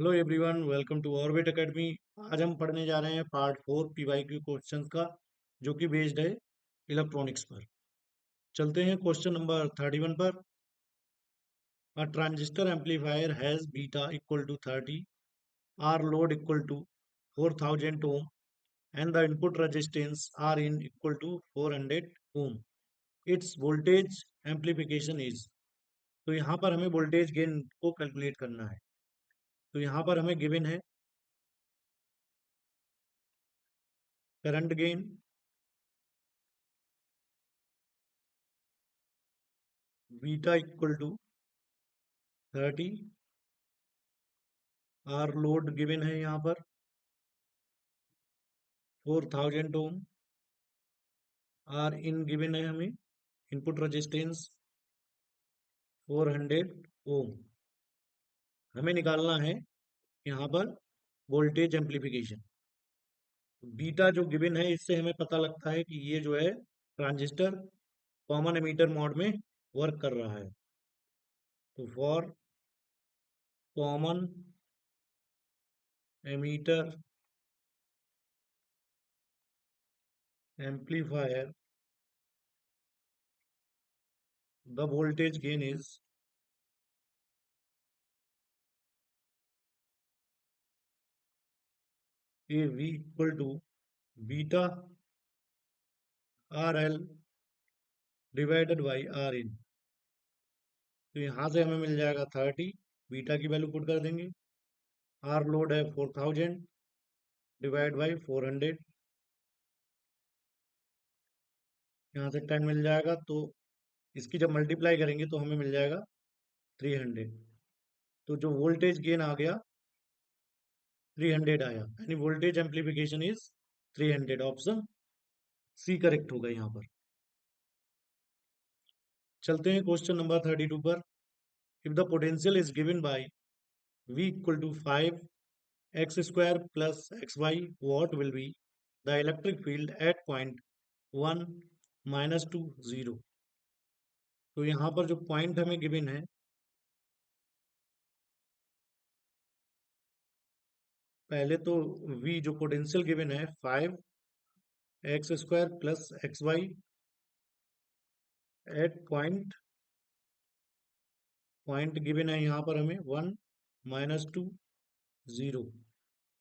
Hello everyone, welcome to Orbit Academy. आज हम पढ़ने जा रहे हैं पार्ट 4 पीवाईक्यू क्वेश्चंस का, जो कि बेस्ड है इलेक्ट्रॉनिक्स पर। चलते हैं क्वेश्चन नंबर 31 पर। A transistor amplifier has beta equal to 30, R load equal to 4000 ohm and the input resistance R in equal to 400 ohm. Its voltage amplification is. तो यहाँ पर हमें वोल्टेज गेन को कैलकुलेट करना है। तो यहाँ पर हमें गिवन है current gain beta equal to 30, R load given है यहाँ पर 4000 ओम, आर इन गिवन है हमें इनपुट रेजिस्टेंस 400 ओम। हमें निकालना है यहाँ पर वोल्टेज एम्पलीफिकेशन। बीटा जो गिवन है इससे हमें पता लगता है कि ये जो है ट्रांजिस्टर कॉमन एमीटर मोड में वर्क कर रहा है। तो for common emitter amplifier the voltage gain is A V equal to beta R L divided by R in. तो यहाँ से हमें मिल जाएगा 30, बीटा की वैल्यू पुट कर देंगे। आर लोड है 4000 डिवाइड बाई 400, यहाँ से 10 मिल जाएगा। तो इसकी जब मल्टीप्लाई करेंगे तो हमें मिल जाएगा 300। तो जो वोल्टेज गेन आ गया 300 आया, यानी voltage amplification is 300। Option C correct होगा यहाँ पर। चलते हैं क्वेश्चन नंबर 32 पर। If the potential is given by V equal to 5 x square plus x y, what will be the electric field at point 1 -2 0। तो यहाँ पर जो पॉइंट हमें गिवन है, पहले तो V जो पोटेंशियल गिवन है 5 x square plus x y at point given है यहाँ पर हमें 1 -2 0।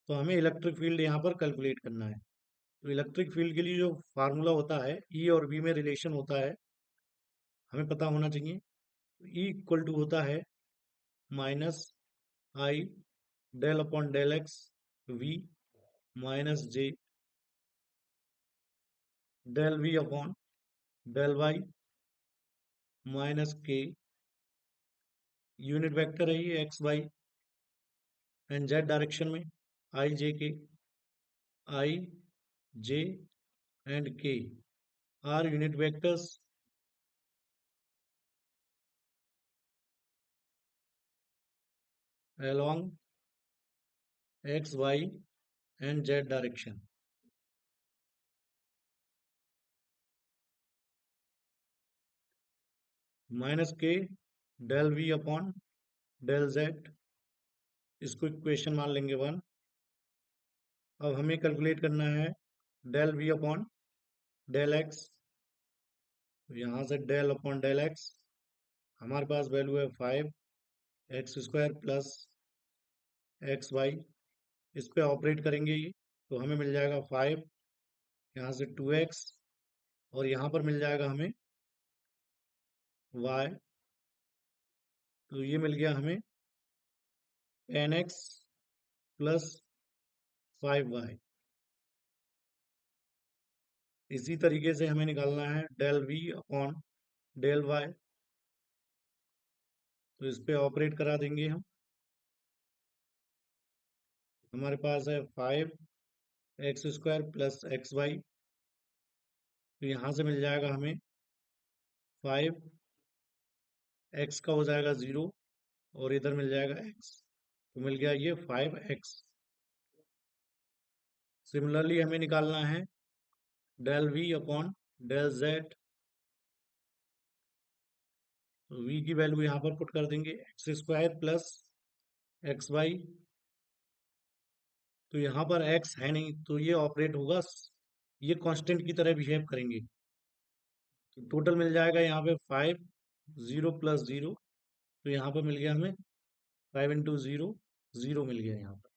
तो हमें इलेक्ट्रिक फील्ड यहाँ पर कैलकुलेट करना है। तो इलेक्ट्रिक फील्ड के लिए जो फार्मूला होता है, ई और वी में रिलेशन होता है, हमें पता होना चाहिए। ई इक्वल टू होता है minus I del upon del X V minus J del we upon del Y minus K. Unit vector है ये X Y and Z direction में। I J K, I J and K are unit vectors along X Y and Z direction. Minus K del we upon del Z, इसको equation मान लेंगे 1। अब हमें calculate करना है del we upon del X. यहाँ से डेल अपॉन डेल एक्स, हमारे पास वैल्यू है 5 x square plus x y. इस पे ऑपरेट करेंगे ये, तो हमें मिल जाएगा 5, यहाँ से 2x, और यहाँ पर मिल जाएगा हमें y। तो ये मिल गया हमें 10x प्लस 5y। इसी तरीके से हमें निकालना है del v upon del y। तो इस पे ऑपरेट करा देंगे हम। हमारे पास है 5 x square plus x y. तो यहाँ से मिल जाएगा हमें 5, एक्स का हो जाएगा 0, और इधर मिल जाएगा x। तो मिल गया ये 5x। सिमिलरली हमें निकालना है del v upon del z। तो v की वैल्यू यहाँ पर पुट कर देंगे x square plus x y तो यहाँ पर x है नहीं, तो ये ऑपरेट होगा, ये कांस्टेंट की तरह बिहेव करेंगे। तो टोटल मिल जाएगा यहाँ पे 5, 0 प्लस 0, तो यहाँ पर मिल गया हमें 5 इंटू 0, 0 मिल गया यहाँ पर।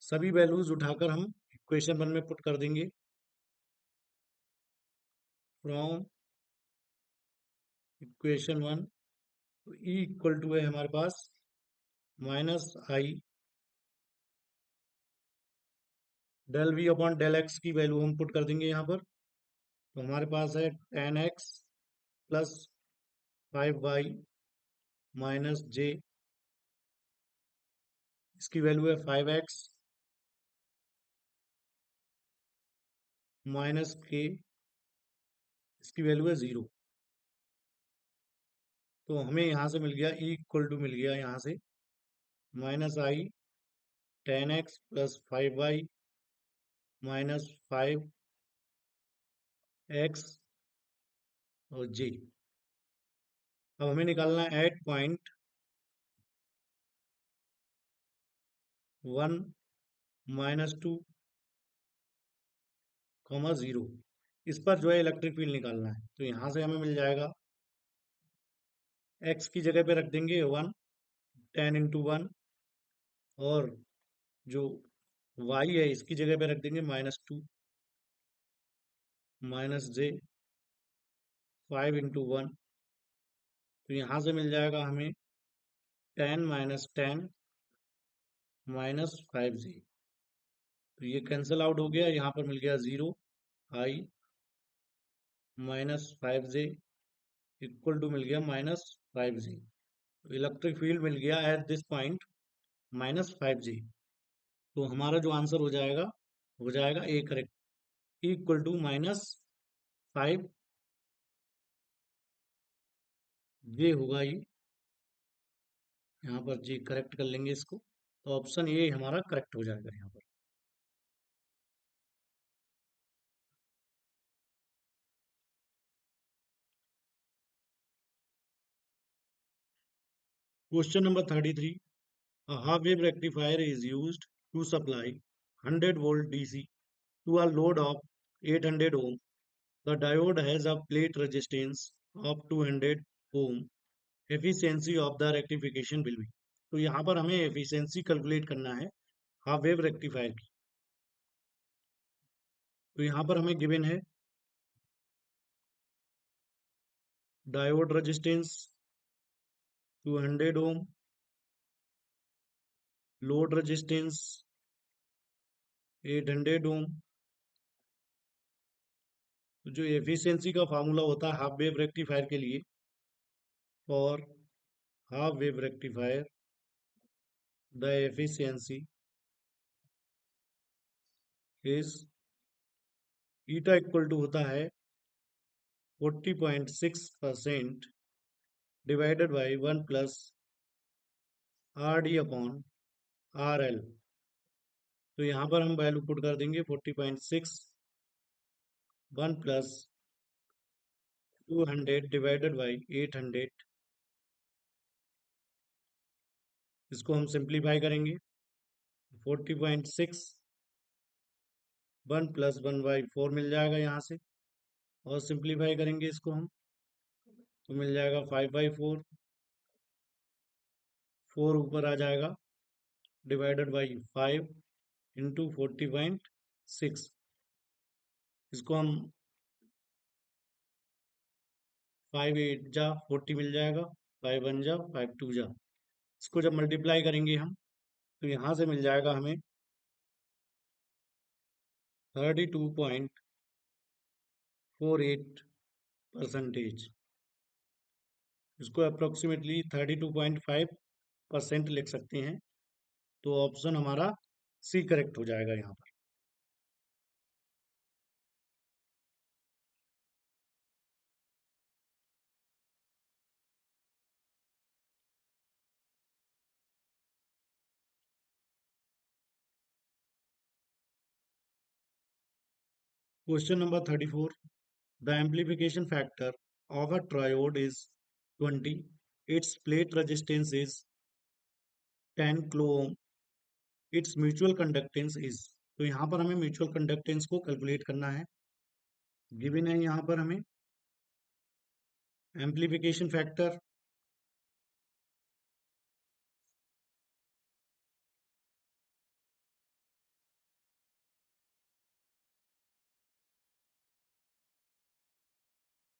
सभी वैल्यूज उठाकर हम इक्वेशन 1 में पुट कर देंगे। फ्रॉम इक्वेशन 1, तो ई इक्वल टू है हमारे पास -i del we upon del x की वैल्यू हम पुट कर देंगे यहाँ पर। तो हमारे पास है 10x प्लस 5y माइनस जे, इसकी वैल्यू है 5x माइनस के, इसकी वैल्यू है 0। तो हमें यहाँ से मिल गया ई इक्वल टू, मिल गया यहाँ से -i 10x plus 5y minus 5x और जे। अब हमें निकालना है एट पॉइंट 1 -2 0, इस पर जो है इलेक्ट्रिक फील्ड निकालना है। तो यहाँ से हमें मिल जाएगा, x की जगह पे रख देंगे 1, 10 इंटू 1, और जो y है इसकी जगह पे रख देंगे -2 माइनस जे 5 इंटू 1। तो यहाँ से मिल जाएगा हमें 10 माइनस 10 माइनस 5 जे। तो ये कैंसिल आउट हो गया, यहाँ पर मिल गया 0, i minus 5 J equal to मिल गया -5 जे। तो इलेक्ट्रिक फील्ड मिल गया एट दिस पॉइंट -5 जे। तो हमारा जो आंसर हो जाएगा ए करेक्ट, इक्वल टू -5 जे होगा ये। यहाँ पर जी करेक्ट कर लेंगे इसको, तो ऑप्शन ए हमारा करेक्ट हो जाएगा यहाँ पर। Question number 33, a half wave rectifier is used to supply 100 volt DC to a load of 800 ohm. The diode has a plate resistance of 200 ohm. Efficiency of the rectification will be. तो यहाँ पर हमें efficiency calculate करना है half wave rectifier की। तो यहाँ पर हमें गिवन है डायोड रेजिस्टेंस 200 ओम, लोड रेजिस्टेंस 800 ओम। तो जो एफिशिएंसी का फार्मूला होता है हाफ वेव रेक्टिफायर के लिए, for half wave rectifier the efficiency is eta equal to होता है 40.6% divided by 1 plus R D upon R L. तो यहाँ पर हम वैल्यू पुट कर देंगे 40.6, 1 प्लस 200 डिवाइडेड बाई 800। इसको हम सिंप्लीफाई करेंगे, 40.6 1 प्लस 1/4 मिल जाएगा यहाँ से, और सिंप्लीफाई करेंगे इसको हम, तो मिल जाएगा 5/4, 4 ऊपर आ जाएगा, डिवाइडेड बाई 5 इंटू 40.6। इसको हम 5 8 जा 40 मिल जाएगा, 5 1 जा 5 2 जा। इसको जब मल्टीप्लाई करेंगे हम, तो यहाँ से मिल जाएगा हमें 32.48%। इसको अप्रोक्सीमेटली 32.5% लिख सकते हैं। तो ऑप्शन हमारा सी करेक्ट हो जाएगा यहाँ पर। Question number 34, the amplification factor of a triode is 20, it's plate resistance is 10 kilo ohm, it's mutual conductance is. तो यहाँ पर हमें म्यूचुअल कंडक्टेंस को कैलकुलेट करना है। गिवन है यहाँ पर हमें एम्प्लीफिकेशन फैक्टर,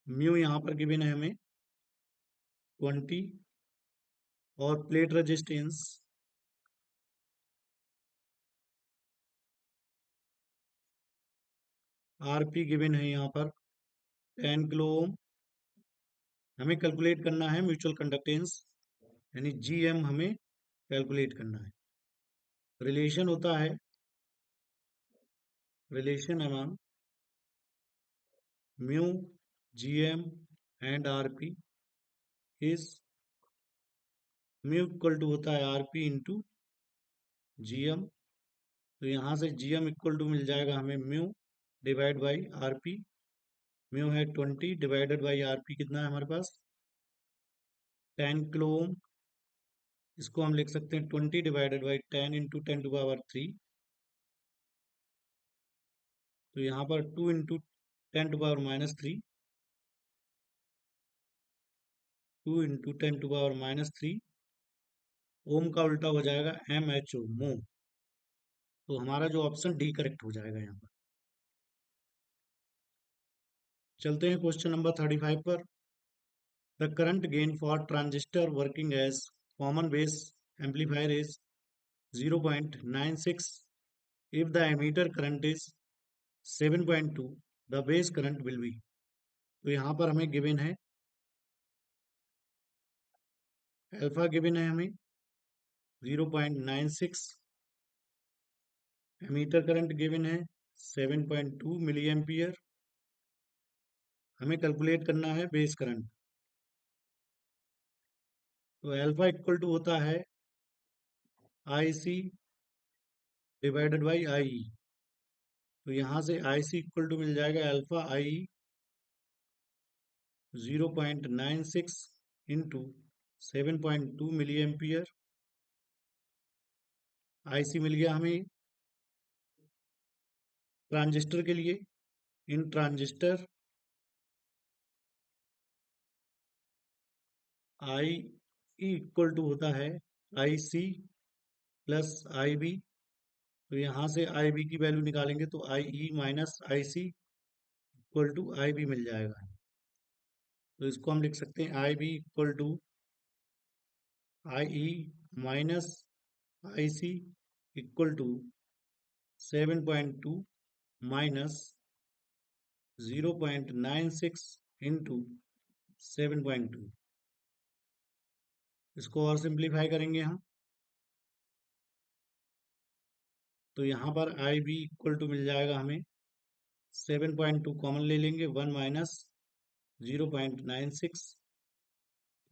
म्यू यहाँ पर गिवन है हमें 20, और प्लेट रेजिस्टेंस आरपी गिवन है यहाँ पर 10 किलो ओम। हमें कैलकुलेट करना है म्यूचुअल कंडक्टेंस, यानी जीएम हमें कैलकुलेट करना है। रिलेशन होता है, relation among mu, GM and RP is, mu equal to होता है आरपी इंटू जीएम। तो यहाँ से जीएम इक्वल टू मिल जाएगा हमें mu divide by RP. Mu है 20 डिवाइडेड बाई आरपी कितना है हमारे पास 10 किलो ओम। इसको हम लिख सकते हैं 20 डिवाइडेड बाई 10 इंटू 10⁻3। तो यहाँ पर 2 इंटू 10⁻−3, 2 इंटू 10⁻−3 ओम का उल्टा हो जाएगा एम एच ओ, मो। तो हमारा जो ऑप्शन डी करेक्ट हो जाएगा यहाँ पर। चलते हैं क्वेश्चन नंबर 35 पर। The current gain for transistor working as common base amplifier is 0.96 if the emitter current is 7.2, the base current will be। तो यहाँ पर हमें गिवन है अल्फा, गिवन है हमें 0.96, एमीटर करंट गिवन है 7.2 मिली एम्पियर। हमें कैलकुलेट करना है बेस करंट। तो अल्फा इक्वल टू होता है आई सी डिवाइडेड बाई आई ई। तो यहाँ से आई सी इक्वल टू मिल जाएगा alpha I E 0.96 into 7.2 milliampere. I C मिल गया हमें ट्रांजिस्टर के लिए। इन transistor I E equal to होता है I C plus I B. तो यहाँ से आई बी की वैल्यू निकालेंगे तो I E minus I C equal to I B मिल जाएगा। तो इसको हम लिख सकते हैं I B equal to I E minus I C equal to 7.2 minus 0.96 into 7.2। इसको और सिंप्लीफाई करेंगे हम। तो यहाँ पर आई बी इक्वल टू मिल जाएगा हमें 7.2 कॉमन ले लेंगे, 1 माइनस 0.96,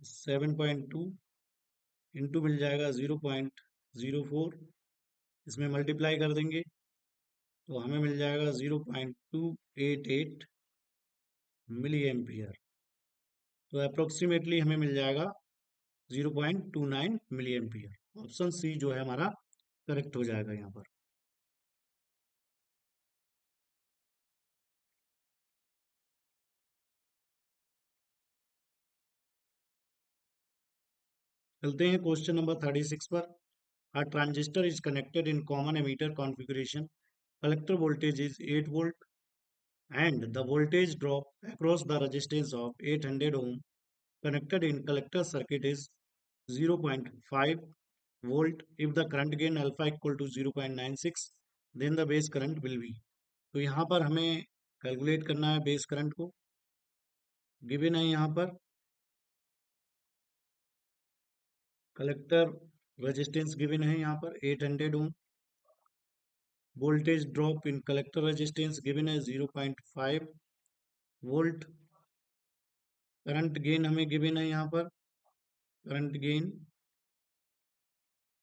7.2 इंटू मिल जाएगा 0.04। इसमें मल्टीप्लाई कर देंगे तो हमें मिल जाएगा 0.288 मिली एम्पियर। तो अप्रोक्सीमेटली हमें मिल जाएगा 0.29 मिली एम्पियर। ऑप्शन सी जो है हमारा करेक्ट हो जाएगा यहाँ पर। चलते हैं क्वेश्चन नंबर 36 पर। A transistor is connected in common emitter configuration. Collector voltage is 8 volt and the voltage drop across the resistance of 800 ohm connected in collector circuit is 0.5 volt. If the current gain alpha equal to 0.96, then the base current will be। तो यहाँ पर हमें calculate करना है base current को। Given है यहाँ पर कलेक्टर रेजिस्टेंस गिवन है यहाँ पर 800 ohm. Voltage drop in collector resistance given है 0.5 वोल्ट। करंट गेन हमें गिवन है यहाँ पर current gain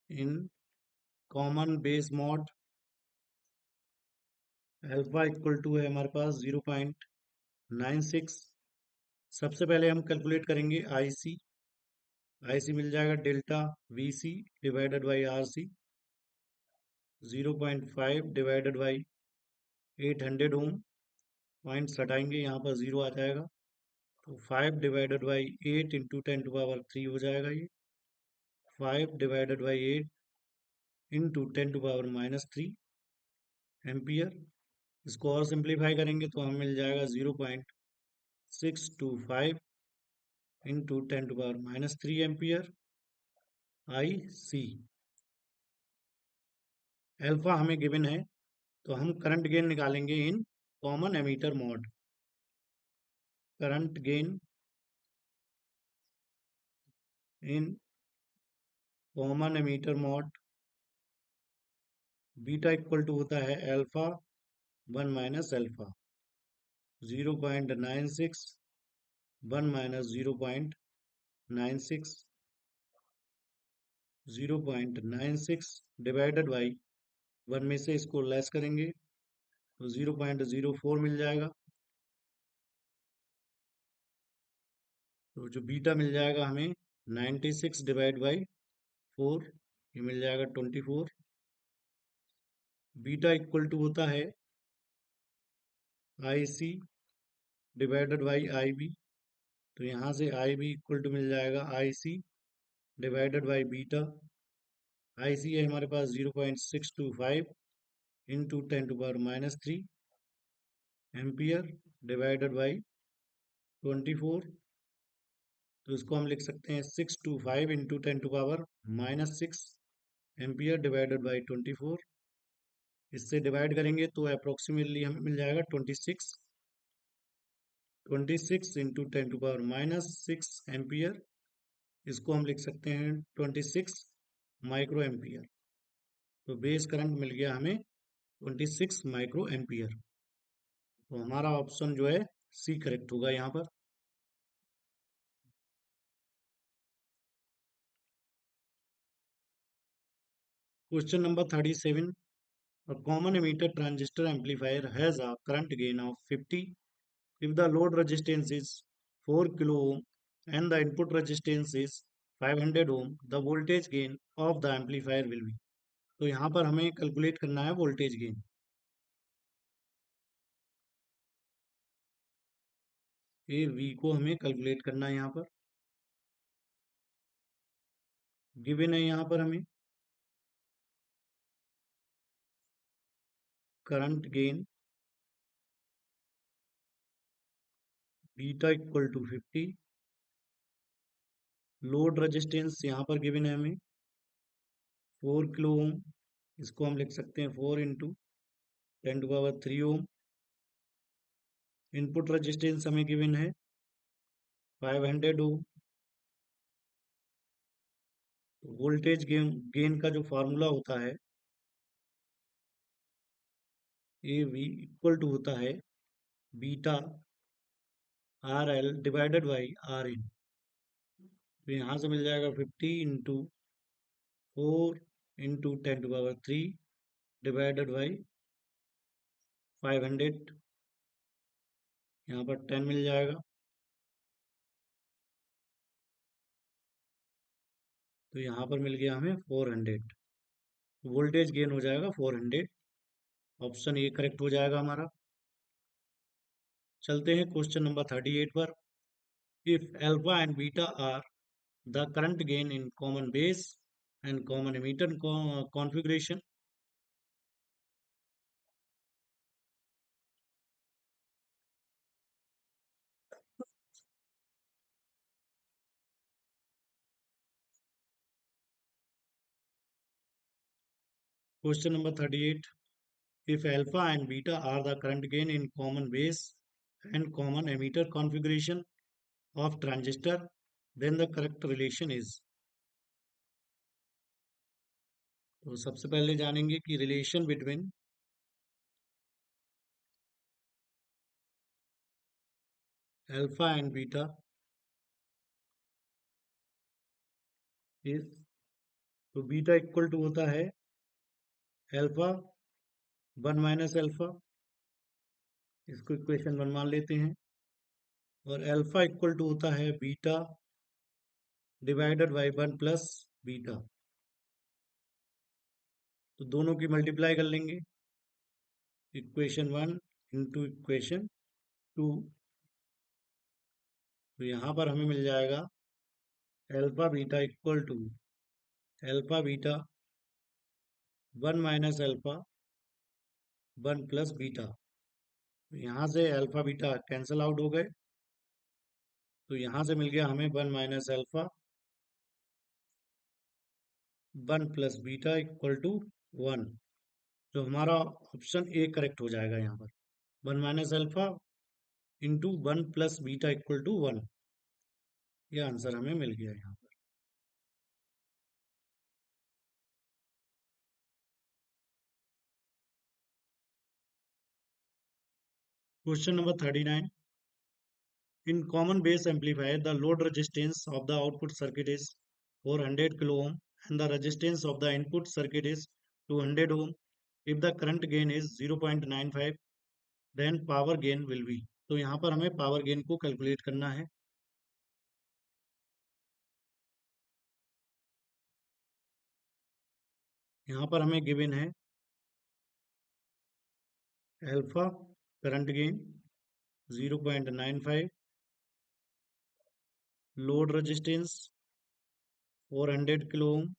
in common base mode alpha equal to है हमारे पास 0.96। सबसे पहले हम कैलकुलेट करेंगे आईसी। आईसी मिल जाएगा delta V C divided by R C. 0.5 divided by 800 ohm, points हटाएंगे, यहाँ पर 0 आ जाएगा, तो 5 डिवाइडेड बाई 8 इंटू 10⁻³ हो जाएगा ये, 5 डिवाइडेड बाई 8 इंटू 10⁻³ एम्पियर। इसको और सिंप्लीफाई करेंगे तो हमें मिल जाएगा 0.625 into 10⁻³ ampere I C. Alpha हमें गिवन है, तो हम करंट गेन निकालेंगे in common emitter mode. Current gain in common emitter mode, beta equal to होता है alpha 1 minus alpha, 0.96 1 minus 0.96, 0.96 divided by 1 में से इसको लेस करेंगे तो 0.04 मिल जाएगा, तो जो बीटा मिल जाएगा हमें 96 डिवाइड बाई 4, ये मिल जाएगा 24। बीटा इक्वल टू होता है I C divided by I B, तो यहाँ से आई बी इक्वल टू मिल जाएगा I C divided by beta. I C है हमारे पास 0.625 इंटू 10⁻³ एम्पियर डिवाइडेड बाई 24, तो इसको हम लिख सकते हैं 625 इंटू 10⁻⁻6 एम्पियर डिवाइडेड बाई 24। इससे डिवाइड करेंगे तो अप्रोक्सीमेटली हमें मिल जाएगा 26 इंटू 10⁻⁻6 एम्पियर। इसको हम लिख सकते हैं 26 माइक्रो एम्पियर। तो बेस करंट मिल गया हमें 26 माइक्रो एम्पियर। तो हमारा ऑप्शन जो है सी करेक्ट होगा यहाँ पर। Question number 37, a common emitter transistor amplifier has a current gain of 50 if the load resistance is 4 kilo ohm and the input resistance is 500 ohm, the voltage gain of the amplifier will be। तो यहाँ पर हमें calculate करना है voltage gain. ये we को हमें calculate करना है, यहाँ पर गिवन है, यहाँ पर हमें current gain beta equal to 50, load resistance यहाँ पर गिवन है हमें 4 किलो ओम, इसको हम लिख सकते हैं 4 इंटू 10⁻³ ओम। इनपुट रेजिस्टेंस हमें गिवन है 500 ओम। वोल्टेज गेन का जो फार्मूला होता है ये वी इक्वल टू होता है beta R L divided by R in. तो यहाँ से मिल जाएगा 50 इंटू 4 इंटू 10⁻³ डिवाइडेड बाई 500, यहाँ पर 10 मिल जाएगा, तो यहाँ पर मिल गया हमें 400। वोल्टेज गेन हो जाएगा 400। ऑप्शन ए करेक्ट हो जाएगा हमारा। चलते हैं क्वेश्चन नंबर 38 पर। If alpha and beta are the current gain in common base and common emitter configuration. Question number 38, if alpha and beta are the current gain in common base and common emitter configuration of transistor, then the correct relation is। तो सबसे पहले जानेंगे कि relation between alpha and beta is, तो beta equal to होता है alpha 1 minus alpha, इसको equation 1 मान लेते हैं, और अल्फा इक्वल टू होता है beta divided by 1 plus beta. तो दोनों की मल्टीप्लाई कर लेंगे, इक्वेशन 1 इंटू इक्वेशन 2। तो यहाँ पर हमें मिल जाएगा alpha beta equal to alpha beta 1 minus alpha 1 plus beta. तो यहाँ से अल्फा बीटा कैंसल आउट हो गए, तो यहाँ से मिल गया हमें 1 minus alpha 1 plus beta equal to 1। तो हमारा ऑप्शन ए करेक्ट हो जाएगा यहाँ पर, 1 minus alpha into 1 plus beta equal to 1। यह आंसर हमें मिल गया यहाँ पर। Question number 39। In common base amplifier, the load resistance of the output circuit is 400 kilo ohm and the resistance of the input circuit is 200 ohm. If the current gain is 0.95, then power gain will be। तो यहाँ पर हमें power gain को calculate करना है। यहाँ पर हमें गिवन है alpha current gain 0.95, load resistance 400 kilo ohm,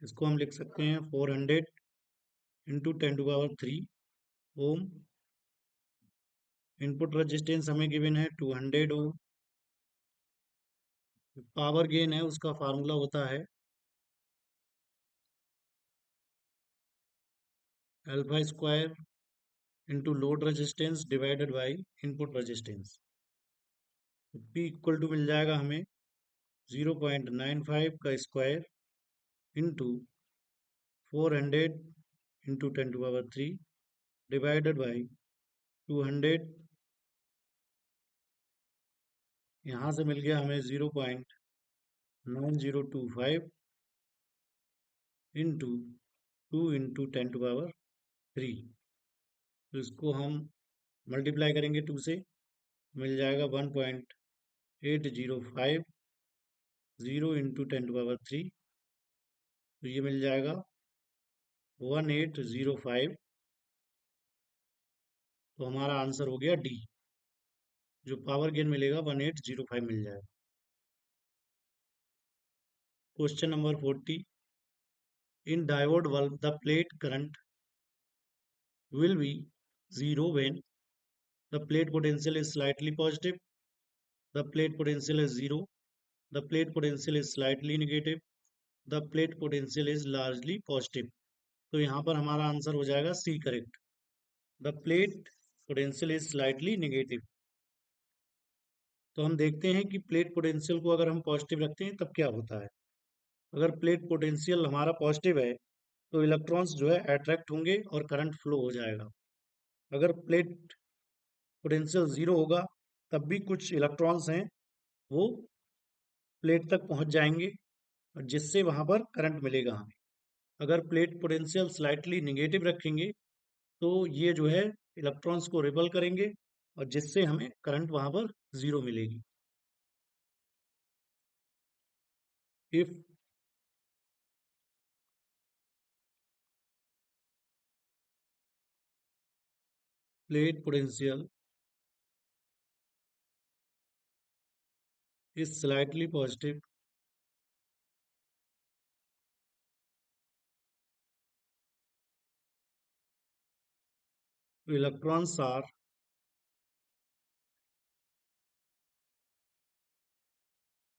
इसको हम लिख सकते हैं 400 इंटू 10⁻³ ओम। इनपुट रेजिस्टेंस हमें गिवन है 200 ओम। पावर गेन है उसका फार्मूला होता है alpha square into load resistance divided by input resistance. P equal to मिल जाएगा हमें 0.95 का square into 400 into 10⁻³ divided by 200। यहाँ से मिल गया हमें 0.9025 इंटू 2 इंटू 10⁻³ तो इसको हम मल्टीप्लाई करेंगे 2 से, मिल जाएगा 1.805 0 इंटू 10⁻³ तो ये मिल जाएगा 1805। तो हमारा आंसर हो गया डी, जो पावर गेन मिलेगा 1805 मिल जाएगा। Question number 40। In diode bulb the plate current will be 0 when the plate potential is slightly positive, the plate potential is 0, the plate potential is slightly negative, the plate potential is largely positive। तो यहाँ पर हमारा answer हो जाएगा C correct, the plate potential is slightly negative. तो हम देखते हैं कि प्लेट पोटेंशियल को अगर हम पॉजिटिव रखते हैं तब क्या होता है। अगर प्लेट पोटेंशियल हमारा पॉजिटिव है तो इलेक्ट्रॉन्स जो है अट्रैक्ट होंगे और करंट फ्लो हो जाएगा। अगर प्लेट पोटेंशियल जीरो होगा तब भी कुछ इलेक्ट्रॉन्स हैं वो प्लेट तक पहुंच जाएंगे और जिससे वहां पर करंट मिलेगा हमें। अगर प्लेट पोटेंशियल स्लाइटली निगेटिव रखेंगे तो ये जो है इलेक्ट्रॉन्स को रिपल करेंगे और जिससे हमें करंट वहां पर जीरो मिलेगी। If plate potential is slightly positive, electrons are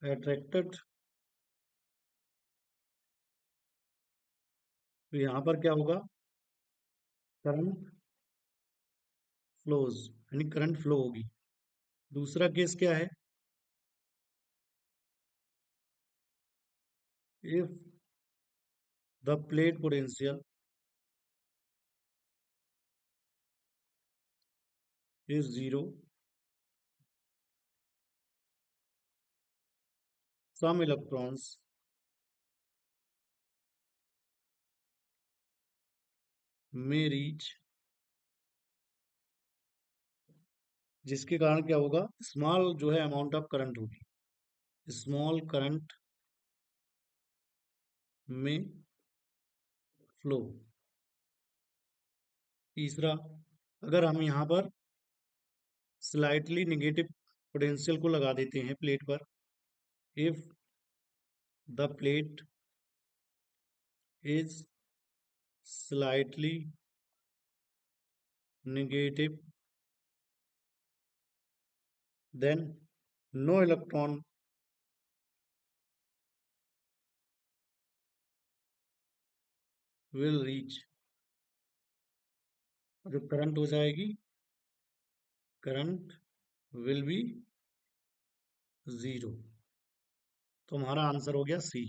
attracted। तो यहाँ पर क्या होगा, करंट फ्लोज यानी करंट फ्लो होगी। दूसरा केस क्या है, if the plate potential is zero, some electrons may reach, जिसके कारण क्या होगा, स्मॉल जो है अमाउंट ऑफ करंट होगी, स्मॉल करंट में फ्लो। तीसरा, अगर हम यहाँ पर स्लाइटली निगेटिव पोटेंशियल को लगा देते हैं प्लेट पर, if the plate is slightly negative, then no electron will reach। जो करंट हो जाएगी, करंट विल बी 0। तो हमारा आंसर हो गया सी।